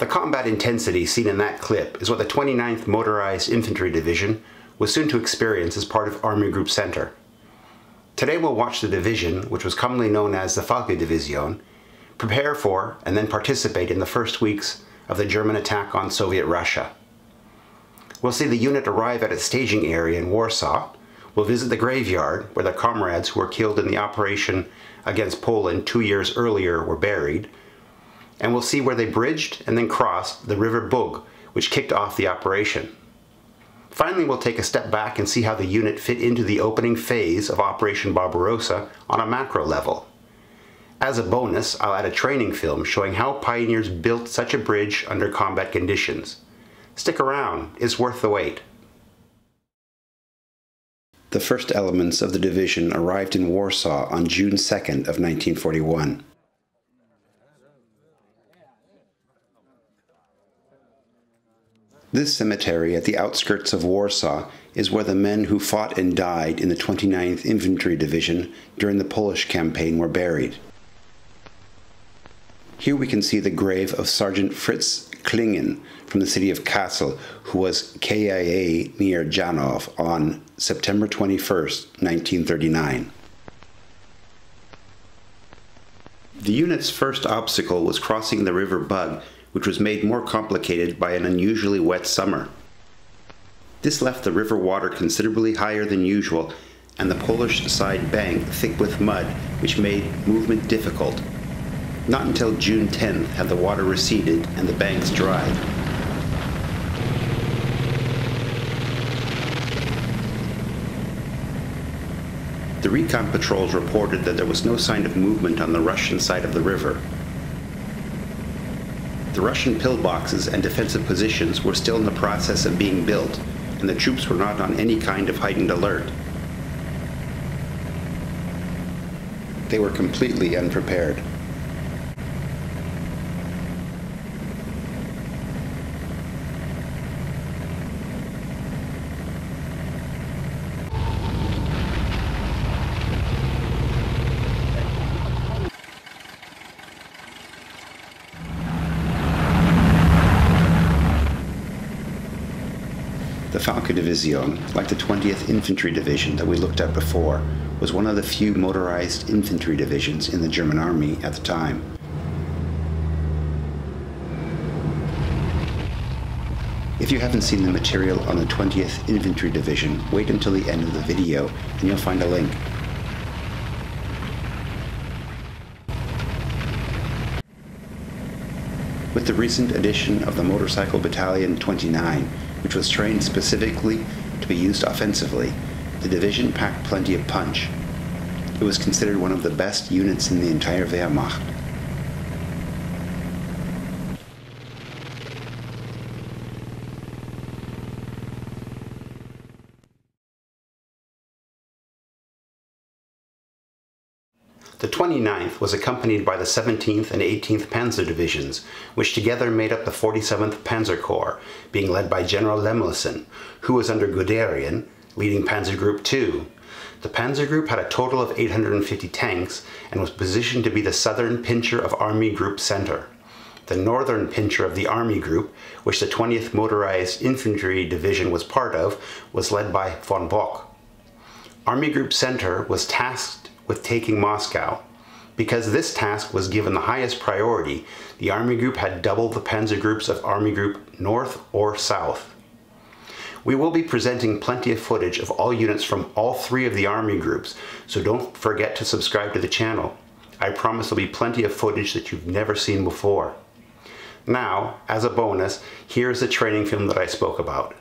The combat intensity seen in that clip is what the 29th Motorized Infantry Division was soon to experience as part of Army Group Center. Today we'll watch the division, which was commonly known as the Falke-Division, prepare for and then participate in the first weeks of the German attack on Soviet Russia. We'll see the unit arrive at its staging area in Warsaw. We'll visit the graveyard where their comrades who were killed in the operation against Poland 2 years earlier were buried. And we'll see where they bridged and then crossed the River Bug, which kicked off the operation. Finally, we'll take a step back and see how the unit fit into the opening phase of Operation Barbarossa on a macro level. As a bonus, I'll add a training film showing how pioneers built such a bridge under combat conditions. Stick around, it's worth the wait. The first elements of the division arrived in Warsaw on June 2nd of 1941. This cemetery at the outskirts of Warsaw is where the men who fought and died in the 29th Infantry Division during the Polish campaign were buried. Here we can see the grave of Sergeant Fritz Klingen from the city of Kassel, who was KIA near Janov on September 21st, 1939. The unit's first obstacle was crossing the River Bug, which was made more complicated by an unusually wet summer. This left the river water considerably higher than usual and the Polish side bank thick with mud, which made movement difficult. Not until June 10th had the water receded and the banks dried. The recon patrols reported that there was no sign of movement on the Russian side of the river. The Russian pillboxes and defensive positions were still in the process of being built, and the troops were not on any kind of heightened alert. They were completely unprepared. The Falke-Division, like the 20th Infantry Division that we looked at before, was one of the few motorized infantry divisions in the German army at the time. If you haven't seen the material on the 20th Infantry Division, wait until the end of the video and you'll find a link. With the recent addition of the Motorcycle Battalion 29, which was trained specifically to be used offensively, the division packed plenty of punch. It was considered one of the best units in the entire Wehrmacht. The 29th was accompanied by the 17th and 18th Panzer Divisions, which together made up the 47th Panzerkorps, being led by General Lemmelsen, who was under Guderian, leading Panzer Group 2. The Panzer Group had a total of 850 tanks and was positioned to be the southern pincher of Army Group Center. The northern pincher of the Army Group, which the 20th Motorized Infantry Division was part of, was led by von Bock. Army Group Center was tasked with taking Moscow. Because this task was given the highest priority, the Army Group had double the Panzer Groups of Army Group North or South. We will be presenting plenty of footage of all units from all three of the Army Groups, so don't forget to subscribe to the channel. I promise there'll be plenty of footage that you've never seen before. Now, as a bonus, here's the training film that I spoke about.